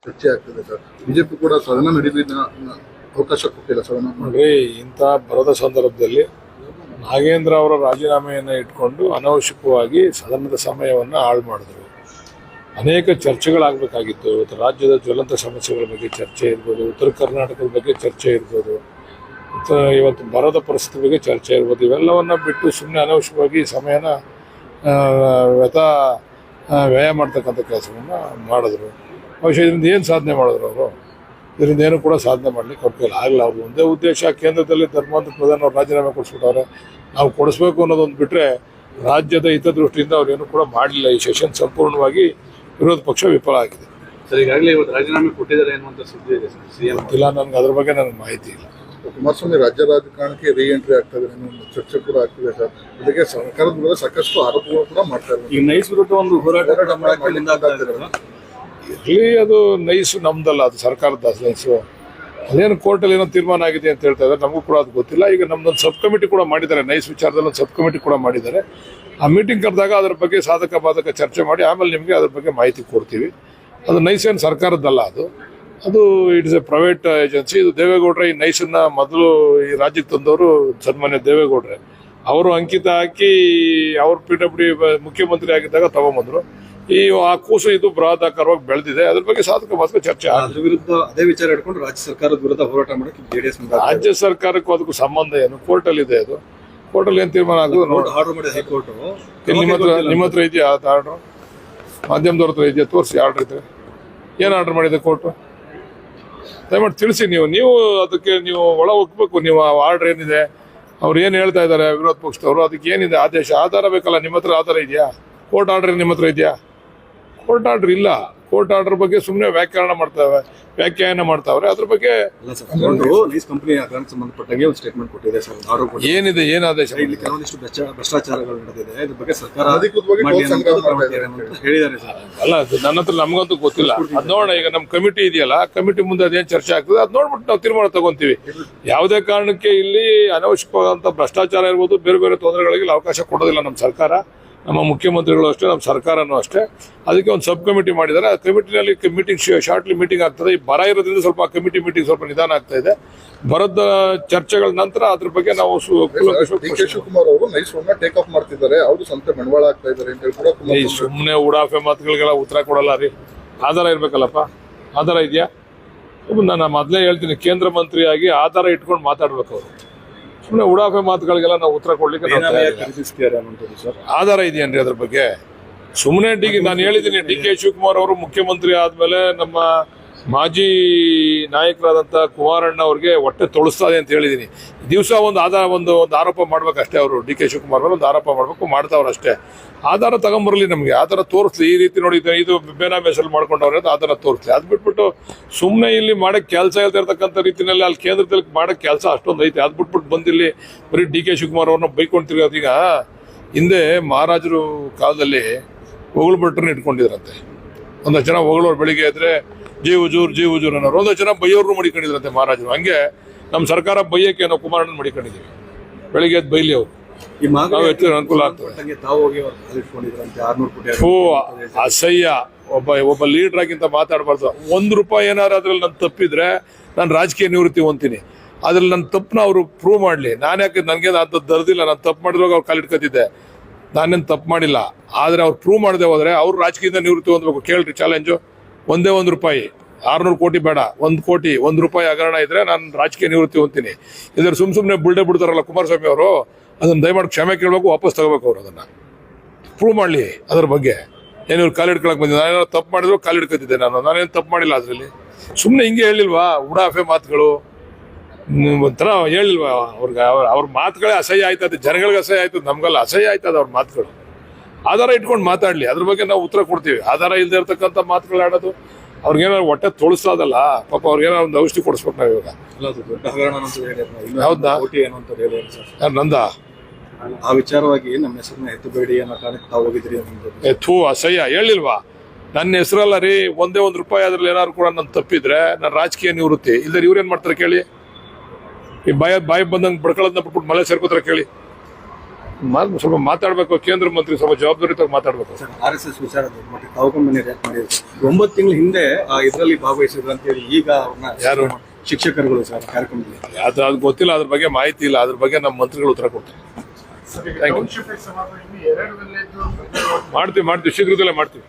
ಚರ್ಚೆ ಆಗ್ತದೆ sir. BJP ಕೂಡ ಸದನ ನಡೀಲಿನ ಅವಕಾಶ ಕೊಟ್ಟಿಲ್ಲ ಸದನ. ನೋಡ್ರಿ, ಇಂಥ ಬರದ ಸಂದರ್ಭದಲ್ಲಿ ನಾಗೇಂದ್ರ ಅವರ ರಾಜೀನಾಮೆಯನ್ನು ಇಟ್ಕೊಂಡು ಅನವಶ್ಯಕವಾಗಿ ಸದನದ ಸಮಯವನ್ನು ಹಾಳು ಮಾಡಿದ್ರು. ಅನೇಕ ಚರ್ಚೆಗಳಾಗಬೇಕಾಗಿತ್ತು. ಇವತ್ತು ರಾಜ್ಯದ ಜ್ವಲಂತ ಸಮಸ್ಯೆಗಳ ಬಗ್ಗೆ ಚರ್ಚೆ ಇರ್ಬೋದು, ಉತ್ತರ ಕರ್ನಾಟಕದ ಬಗ್ಗೆ ಚರ್ಚೆ ಇರ್ಬೋದು, ಮತ್ತು ಇವತ್ತು ಬರದ ಪರಿಸ್ಥಿತಿ ಬಗ್ಗೆ ಚರ್ಚೆ ಇರ್ಬೋದು. ಇವೆಲ್ಲವನ್ನು ಬಿಟ್ಟು ಸುಮ್ಮನೆ ಅನವಶ್ಯಕವಾಗಿ ಸಮಯನ ವ್ಯಯ ಮಾಡ್ತಕ್ಕಂಥ ಕೆಲಸವನ್ನು ಮಾಡಿದ್ರು. ಬಹುಶಃ ಇದರಿಂದ ಏನು ಸಾಧನೆ ಮಾಡಿದ್ರು ಅವರು? ಇದರಿಂದ ಏನು ಕೂಡ ಸಾಧನೆ ಮಾಡಲಿಕ್ಕೆ ಅವ್ರ ಕೈಲಿ ಆಗಲ್ಲ. ಅವ್ರು ಒಂದೇ ಉದ್ದೇಶ, ಕೇಂದ್ರದಲ್ಲಿ ಧರ್ಮಾಂಧ ಪ್ರಧಾನ ಅವ್ರು ರಾಜೀನಾಮೆ ಕೊಡಿಸ್ಬಿಟ್ಟವ್ರೆ. ನಾವು ಕೊಡಿಸ್ಬೇಕು ಅನ್ನೋದೊಂದು ಬಿಟ್ಟರೆ ರಾಜ್ಯದ ಹಿತದೃಷ್ಟಿಯಿಂದ ಅವ್ರೇನು ಕೂಡ ಮಾಡಲಿಲ್ಲ. ಈ ಸೆಷನ್ ಸಂಪೂರ್ಣವಾಗಿ ವಿರೋಧ ಪಕ್ಷ ವಿಫಲ ಆಗಿದೆ. ಸರ್, ಈಗಾಗಲೇ ಇವತ್ತು ರಾಜೀನಾಮೆ ಕೊಟ್ಟಿದ್ದಾರೆ ಅನ್ನುವಂಥ ಸುದ್ದಿ ಇದೆ ಸರ್. ಸಿಎಂ ಗೊತ್ತಿಲ್ಲ ನನಗೆ, ಅದ್ರ ಬಗ್ಗೆ ನನಗೆ ಮಾಹಿತಿ ಇಲ್ಲ. ಕುಮಾರಸ್ವಾಮಿ ರಾಜ್ಯ ರಾಜಕಾರಣಕ್ಕೆ ರೀ ಎಂಟ್ರಿ ಆಗ್ತದೆ ಅನ್ನೋ ಒಂದು ಚರ್ಚೆ ಕೂಡ ಆಗ್ತಿದೆ ಸರ್. ಇದಕ್ಕೆ ಸರ್ಕಾರದ ಮೇಲೆ ಸಾಕಷ್ಟು ಆರೋಪಗಳು ಕೂಡ ಮಾಡ್ತಾ ಇದ್ದಾರೆ. ಈಗ ನೈಸ್ ವಿರುದ್ಧ ಒಂದು ಹೋರಾಟ ಇರಲಿ, ಅದು ನೈಸು ನಮ್ದಲ್ಲ, ಅದು ಸರ್ಕಾರದ ನೈಸು. ಅದೇನು ಕೋರ್ಟಲ್ಲಿ ಏನೋ ತೀರ್ಮಾನ ಆಗಿದೆ ಅಂತ ಹೇಳ್ತಾ ಇದ್ದಾರೆ, ನಮಗೂ ಕೂಡ ಅದು ಗೊತ್ತಿಲ್ಲ. ಈಗ ನಮ್ದೊಂದು ಸಬ್ ಕಮಿಟಿ ಕೂಡ ಮಾಡಿದ್ದಾರೆ, ನೈಸ್ ವಿಚಾರದಲ್ಲಿ ಒಂದು ಸಬ್ ಕಮಿಟಿ ಕೂಡ ಮಾಡಿದ್ದಾರೆ. ಆ ಮೀಟಿಂಗ್ ಕರೆದಾಗ ಅದ್ರ ಬಗ್ಗೆ ಸಾಧಕ ಬಾಧಕ ಚರ್ಚೆ ಮಾಡಿ ಆಮೇಲೆ ನಿಮಗೆ ಅದ್ರ ಬಗ್ಗೆ ಮಾಹಿತಿ ಕೊಡ್ತೀವಿ. ಅದು ನೈಸ್ ಏನು ಸರ್ಕಾರದ್ದಲ್ಲ, ಅದು ಇಟ್ಸ್ ಎ ಪ್ರೈವೇಟ್ ಏಜೆನ್ಸಿ. ಇದು ದೇವೇಗೌಡರ ಈ ನೈಸನ್ನ ಮೊದಲು ಈ ರಾಜ್ಯಕ್ಕೆ ತಂದವರು ಸನ್ಮಾನ್ಯ ದೇವೇಗೌಡ್ರೆ. ಅವರು ಅಂಕಿತ ಹಾಕಿ ಅವ್ರ PWD ಮುಖ್ಯಮಂತ್ರಿ ಆಗಿದ್ದಾಗ ತಗೊಂಬಂದ್ರು. ಆ ಕೂಸು ಇದು ಬೃಹದಾಕಾರವಾಗಿ ಬೆಳೆದಿದೆ. ಅದ್ರ ಬಗ್ಗೆ ಸಾಧಕ ಬಾಧಕ ಚರ್ಚೆ. ಅದ್ರ ವಿರುದ್ಧ ಅದೇ ವಿಚಾರ ಇಟ್ಕೊಂಡು ರಾಜ್ಯ ಸರ್ಕಾರದ ವಿರುದ್ಧ ಹೋರಾಟ ಮಾಡಕ್ಕೆ JDS ರಾಜ್ಯ ಸರ್ಕಾರಕ್ಕೂ ಅದಕ್ಕೂ ಸಂಬಂಧ ಏನು? ಕೋರ್ಟಲ್ಲಿ ಇದೆ ಅದು. ಕೋರ್ಟಲ್ಲಿ ಏನು ತೀರ್ಮಾನ ಆಗೋದು ಆರ್ಡರ್ ಮಾಡಿದೆ ಹೈಕೋರ್ಟ್. ನಿಮ್ಮ ಹತ್ರ ಇದೆಯಾ ಅದು ಆರ್ಡ್ರು? ಮಾಧ್ಯಮದವ್ರ ಹತ್ರ ಇದೆಯಾ? ತೋರಿಸಿ ಆರ್ಡ್ರ್ ಇದ್ರೆ. ಏನು ಆರ್ಡರ್ ಮಾಡಿದೆ ಕೋರ್ಟು? ದಯಮಾಡಿ ತಿಳಿಸಿ. ನೀವು ಅದಕ್ಕೆ ನೀವು ಒಳ ಹೋಗ್ಬೇಕು. ನೀವು ಆರ್ಡರ್ ಏನಿದೆ, ಅವ್ರು ಏನು ಹೇಳ್ತಾ ಇದ್ದಾರೆ ವಿರೋಧ ಪಕ್ಷದವರು, ಅದಕ್ಕೆ ಏನಿದೆ ಆದೇಶ, ಆಧಾರ ಬೇಕಲ್ಲ. ನಿಮ್ಮ ಹತ್ರ ಆಧಾರ ಇದೆಯಾ? ಕೋರ್ಟ್ ಆರ್ಡರ್ ನಿಮ್ಮ ಹತ್ರ ಇದೆಯಾ? ಕೋರ್ಟ್ ಆರ್ಡರ್ ಇಲ್ಲ. ಕೋರ್ಟ್ ಆರ್ಡರ್ ಬಗ್ಗೆ ಸುಮ್ಮನೆ ವ್ಯಾಖ್ಯಾನ ಮಾಡ್ತಾವ್ರೆ. ಅದ್ರ ಬಗ್ಗೆ ಸಂಬಂಧಪಟ್ಟಂಗೆ ಒಂದು ಸ್ಟೇಟ್ಮೆಂಟ್ ಕೊಟ್ಟಿದೆ ಸರ್. ಏನಿದೆ, ಏನು ಆದೇಶ? ಇಲ್ಲಿ ಕೆಲವೊಂದಿಷ್ಟು ಭ್ರಷ್ಟಾಚಾರಗಳು ನಡೆದಿದೆ, ಇದ್ರ ಬಗ್ಗೆ ಸರ್ಕಾರ ಹೇಳಿದ್ದಾರೆ ಸರ್. ಅಲ್ಲ, ನನ್ನ ಹತ್ರ ನಮಗಂತೂ ಗೊತ್ತಿಲ್ಲ. ಅದ್ ನೋಡೋಣ. ಈಗ ನಮ್ಮ ಕಮಿಟಿ ಇದೆಯಲ್ಲ, ಕಮಿಟಿ ಮುಂದೆ ಅದೇನು ಚರ್ಚೆ ಆಗ್ತದೆ ಅದು ನೋಡ್ಬಿಟ್ಟು ನಾವು ತೀರ್ಮಾನ ತಗೊಂತೀವಿ. ಯಾವುದೇ ಕಾರಣಕ್ಕೆ ಇಲ್ಲಿ ಅನವಶ್ಯಕವಾದಂಥ ಭ್ರಷ್ಟಾಚಾರ ಇರ್ಬೋದು, ಬೇರೆ ಬೇರೆ ತೊಂದರೆಗಳಿಗೆ ಅವಕಾಶ ಕೊಡೋದಿಲ್ಲ ನಮ್ಮ ಸರ್ಕಾರ. ನಮ್ಮ ಮುಖ್ಯಮಂತ್ರಿಗಳು ಅಷ್ಟೇ, ನಮ್ಮ ಸರ್ಕಾರನೂ ಅಷ್ಟೇ. ಅದಕ್ಕೆ ಒಂದು ಸಬ್ ಕಮಿಟಿ ಮಾಡಿದ್ದಾರೆ. ಆ ಕಮಿಟಿನಲ್ಲಿ ಮೀಟಿಂಗ್ ಶಾರ್ಟ್ಲಿ ಮೀಟಿಂಗ್ ಆಗ್ತದೆ. ಈ ಬರ ಇರೋದ್ರಿಂದ ಸ್ವಲ್ಪ ಕಮಿಟಿ ಮೀಟಿಂಗ್ ಸ್ವಲ್ಪ ನಿಧಾನ ಆಗ್ತಾ ಇದೆ. ಬರದ ಚರ್ಚೆಗಳ ನಂತರ ಅದ್ರ ಬಗ್ಗೆ ನಾವು DK ಶಿವಕುಮಾರ್ ಅವರು ನೈಸ್ ಟೇಕ್ ಆಫ್ ಮಾಡ್ತಿದ್ದಾರೆ. ಅವರು ಸ್ವಂತ ಬಂಡವಾಳ ಆಗ್ತಾ ಇದ್ದಾರೆ ಅಂತ ಹೇಳಿ ಕೂಡ ಸುಮ್ಮನೆ ಉಡಾಫೆ ಮಾತುಗಳಿಗೆಲ್ಲ ಉತ್ತರ ಕೊಡಲ್ಲ ರೀ. ಆಧಾರ ಇರ್ಬೇಕಲ್ಲಪ್ಪ. ಆಧಾರ ಇದೆಯಾ? ನಾನು ಮೊದಲೇ ಹೇಳ್ತೀನಿ, ಕೇಂದ್ರ ಮಂತ್ರಿಯಾಗಿ ಆಧಾರ ಇಟ್ಕೊಂಡು ಮಾತಾಡ್ಬೇಕು ಅವರು. ಸುಮ್ಮನೆ ಉಡಾಫೆ ಮಾತುಗಳಿಗೆಲ್ಲ ನಾವು ಉತ್ತರ ಕೊಡ್ಲಿಕ್ಕೆ ಸರ್. ಆಧಾರ ಇದೆಯೇನ್ರಿ ಅದ್ರ ಬಗ್ಗೆ? ಸುಮ್ಮನೆ ನಾನು ಹೇಳಿದ್ದೀನಿ, DK ಶಿವಕುಮಾರ್ ಅವರು ಮುಖ್ಯಮಂತ್ರಿ ಆದ್ಮೇಲೆ ನಮ್ಮ ಮಾಜಿ ನಾಯಕರಾದಂಥ ಕುಮಾರಣ್ಣ ಅವ್ರಿಗೆ ಹೊಟ್ಟೆ ತೊಳಸ್ತದೆ ಅಂತ ಹೇಳಿದ್ದೀನಿ. ದಿವಸ ಒಂದು ಆರೋಪ ಮಾಡ್ಬೇಕಷ್ಟೇ. ಅವರು DK ಶಿವಕುಮಾರ್ ಅವರು ಒಂದು ಆರೋಪ ಮಾಡ್ತಾವ್ರು ಅಷ್ಟೇ. ಆಧಾರ ತಗೊಂಬರಲಿ, ನಮಗೆ ಆಧಾರ ತೋರಿಸ್ಲಿ. ಈ ರೀತಿ ನೋಡಿ, ಇದು ಬೇನಾಮಿ ಹೆಸರು ಮಾಡ್ಕೊಂಡವ್ರೆ ಅಂತ ಆಧಾರ ತೋರಿಸ್ಲಿ. ಅದು ಬಿಟ್ಬಿಟ್ಟು ಸುಮ್ಮನೆ ಇಲ್ಲಿ ಮಾಡಕ್ಕೆ ಕೆಲಸ ಹೇಳ್ತಿರ್ತಕ್ಕಂಥ ರೀತಿಯಲ್ಲಿ ಅಲ್ಲಿ ಕೇಂದ್ರದಲ್ಲಿ ಮಾಡಕ್ಕೆ ಕೆಲಸ ಅಷ್ಟೊಂದು ಐತೆ. ಅದು ಬಿಟ್ಬಿಟ್ಟು ಬಂದಿಲ್ಲಿ ಬರೀ DK ಶಿವಕುಮಾರ್ ಅವ್ರನ್ನ ಬೈಕೊಂತಿರೋದು. ಈಗ ಹಿಂದೆ ಮಹಾರಾಜರು ಕಾಲದಲ್ಲಿ ಹೊಗಳು ಭಟ್ರನ್ನ ಇಟ್ಕೊಂಡಿದ್ರಂತೆ. ಒಂದಷ್ಟು ಜನ ಹೊಗಳವ್ರು ಬೆಳಿಗ್ಗೆ ಇದ್ರೆ ಜೈ ಹುಜೂರ್ ಅನ್ನೋರು, ಒಂದಷ್ಟು ಜನ ಬೈಯೋರ್ನು ಮಡಿಕೊಂಡಿದ್ರಂತೆ ಮಹಾರಾಜರು. ಹಂಗೆ ನಮ್ಮ ಸರ್ಕಾರ ಬೈಯಕ್ಕೆ ನಾವು ಕುಮಾರಣ್ಣನ ಮಡಿಕೊಂಡಿದ್ದೀವಿ. ಬೆಳಿಗ್ಗೆ ಎದ್ದು ಬೈಲಿ ಅವರು, ಅನುಕೂಲ ಆಗ್ತದೆ. ಅಸಹ್ಯ. ಒಬ್ಬ ಲೀಡರ್ ಆಗಿಂತ ಮಾತಾಡಬಾರ್ದು. ₹1 ಏನಾದ್ರು ಅದ್ರಲ್ಲಿ ನಾನು ತಪ್ಪಿದ್ರೆ ನಾನು ರಾಜಕೀಯ ನಿವೃತ್ತಿ ಹೊಂತೀನಿ. ಅದ್ರಲ್ಲಿ ನನ್ನ ತಪ್ಪನ್ನ ಅವರು ಪ್ರೂವ್ ಮಾಡಲಿ. ನಾನು ಯಾಕೆ, ನನಗೇನು ಅದು ದರ್ದಿಲ್ಲ. ನಾನು ತಪ್ಪು ಮಾಡಿದ್ರಾಗ ಅವ್ರು ಕಾಲಿಟ್ಕೊತಿದ್ದೆ. ನಾನೇನು ತಪ್ಪು ಮಾಡಿಲ್ಲ. ಆದರೆ ಅವ್ರು ಪ್ರೂವ್ ಮಾಡದೆ ಹೋದರೆ ಅವ್ರು ರಾಜಕೀಯದಿಂದ ನಿವೃತ್ತಿ ಹೊಂದಬೇಕು. ಕೇಳ್ರಿ ಚಾಲೆಂಜು. ಒಂದೇ ₹1, 600 ಕೋಟಿ ಬೇಡ, 1 ಕೋಟಿ, ₹1 ಹಗರಣ ಇದ್ರೆ ನಾನು ರಾಜಕೀಯ ನಿವೃತ್ತಿ ಹೊಂತೀನಿ. ಇದ್ರ ಸುಮ್ಮನೆ ಬುಲ್ಡೆ ಬಿಡ್ತಾರಲ್ಲ ಕುಮಾರಸ್ವಾಮಿ ಅವರು, ಅದನ್ನು ದಯಮಾಡಿ ಕ್ಷಮೆ ಕೇಳಬೇಕು, ವಾಪಸ್ ತಗೋಬೇಕು. ಅವರು ಅದನ್ನು ಪ್ರೂವ್ ಮಾಡಲಿ. ಅದ್ರ ಬಗ್ಗೆ ಏನು ಇವ್ರು ಕಾಲಿಡ್ಕೊಳಕ್ಕೆ ಬಂದಿದ್ದೆ? ನಾನೇನೋ ತಪ್ಪು ಮಾಡಿದ್ರು ಕಾಲಿಡ್ಕೊತಿದ್ದೆ. ನಾನೇನು ತಪ್ಪು ಮಾಡಿಲ್ಲ. ಅದರಲ್ಲಿ ಸುಮ್ಮನೆ ಹಿಂಗೆ ಹೇಳಿಲ್ವಾ ಉಡಾಫೆ ಮಾತುಗಳು? ಒಂಥರ ಹೇಳಿಲ್ವಾ ಅವ್ರಿಗೆ? ಅವ್ರ ಮಾತುಗಳೇ ಅಸಹ್ಯ ಆಯ್ತದೆ. ಜನಗಳಿಗೆ ಅಸಹ್ಯ ಆಯ್ತದೆ, ನಮ್ಗೆಲ್ಲ ಅಸಹ್ಯ ಆಯ್ತದೆ ಅವ್ರ ಮಾತುಗಳು. ಆಧಾರ ಇಟ್ಕೊಂಡು ಮಾತಾಡಲಿ, ಅದ್ರ ಬಗ್ಗೆ ನಾವು ಉತ್ತರ ಕೊಡ್ತೀವಿ. ಆಧಾರ ಇಲ್ಲದೆ ಇರ್ತಕ್ಕಂಥ ಮಾತುಗಳು ಆಡೋದು ಅವ್ರಿಗೇನಾದ್ರು ಹೊಟ್ಟೆ ತೊಳಸ್ತದಲ್ಲ. ಪಾಪ ಅವ್ರಿಗೇನೋ ಒಂದು ಔಷಧಿ ಕೊಡಿಸ್ಬೇಕು ನಾವು ಇವಾಗ. ಹೌದಾ? ನಂದ ಆ ವಿಚಾರವಾಗಿ ನಮ್ಮ ಹೆಸರನ್ನ ಎತ್ತಬೇಡಿ ಅನ್ನೋ ಕಾರಣಕ್ಕೆ ತಾವು ಹೋಗಿದ್ರಿ. ಅಸಹ್ಯ. ಹೇಳಿಲ್ವಾ? ನನ್ನ ಹೆಸರಲ್ಲ ರೀ. ಒಂದೇ ₹1 ಅದ್ರಲ್ಲಿ ಏನಾದ್ರು ಕೂಡ ನಾನು ತಪ್ಪಿದ್ರೆ ನಾನು ರಾಜಕೀಯ ನಿವೃತ್ತಿ. ಇಲ್ಲದ್ರೆ ಇವ್ರೇನ್ ಮಾಡ್ತಾರೆ ಕೇಳಿ? ಈ ಬಾಯಿ ಬಂದಂಗೆ ಬಡ್ಕೊಳ್ಳೋದನ್ನ ಬಿಟ್ಬಿಟ್ಟು ಮಳೆ ಸೇರ್ಕೋತಾರೆ ಕೇಳಿ. ಸ್ವಲ್ಪ ಮಾತಾಡ್ಬೇಕು, ಕೇಂದ್ರ ಮಂತ್ರಿ ಸ್ವಲ್ಪ ಜವಾಬ್ದಾರಿತಾಗಿ ಮಾತಾಡ್ಬೇಕು. ಸರ್ RSS ವಿಚಾರದ ಮತ್ತೆ ತಾವು ರಿಯಾಕ್ಟ್ ಮಾಡಿದ್ರು 9 ತಿಂಗಳ ಹಿಂದೆ ಇದರಲ್ಲಿ ಭಾಗವಹಿಸಿದ್ರು ಅಂತ ಹೇಳಿ ಈಗ ಅವ್ರನ್ನ ಯಾರು? ಶಿಕ್ಷಕರುಗಳು ಸರ್ ಕಾರ್ಯಕ್ರಮದಲ್ಲಿ. ಅದು ಗೊತ್ತಿಲ್ಲ, ಅದ್ರ ಬಗ್ಗೆ ಮಾಹಿತಿ ಇಲ್ಲ, ಅದ್ರ ಬಗ್ಗೆ ನಮ್ಮ ಮಂತ್ರಿಗಳು ಉತ್ತರ ಕೊಡ್ತಾರೆ. ಮಾಡ್ತೀವಿ ಶೀಘ್ರದಲ್ಲೇ ಮಾಡ್ತೀವಿ.